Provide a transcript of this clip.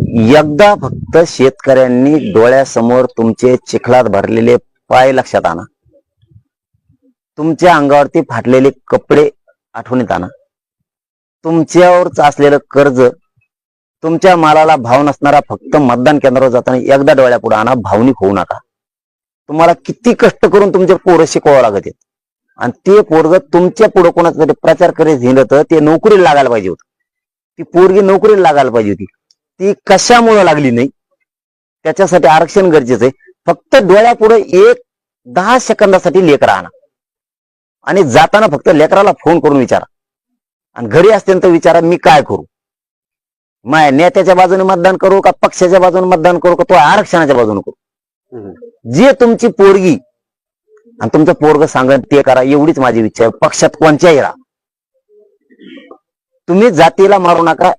एकदा फक्त शेतकऱ्यांनी डोळ्यासमोर तुमचे चिखलात भरलेले पाय लक्षात आणा, तुमच्या अंगावरती फाटलेले कपडे आठवणीत आणा, तुमच्यावर असलेलं कर्ज, तुमच्या मालाला भाव नसणारा फक्त मतदान केंद्रावर जाताना एकदा डोळ्यापुढे आणा. भावनिक होऊ नका. तुम्हाला किती कष्ट करून तुमचे पोरं शिकवावं लागत आहेत आणि ते पोरग तुमच्या पुढे कोणाचा तरी प्रचार करीत हिंडत तर ते नोकरीला लागायला पाहिजे होतं. ती पोरगी नोकरीला लागायला पाहिजे होती. ती कशामुळे लागली नाही त्याच्यासाठी आरक्षण गरजेचं आहे. फक्त डोळ्यापुढे 10 सेकंदासाठी लेकरं आणा आणि जाताना फक्त लेकराला फोन करून विचारा आणि घरी असतील तर विचारा मी काय करू, माय नेत्याच्या बाजूने मतदान करू का पक्षाच्या बाजूने मतदान करू का तो आरक्षणाच्या बाजूने करू. जे तुमची पोरगी आणि तुमचं पोरग सांगत ते करा, एवढीच माझी इच्छा आहे. पक्षात कोणत्याही राहा, तुम्ही जातीला मारू नका.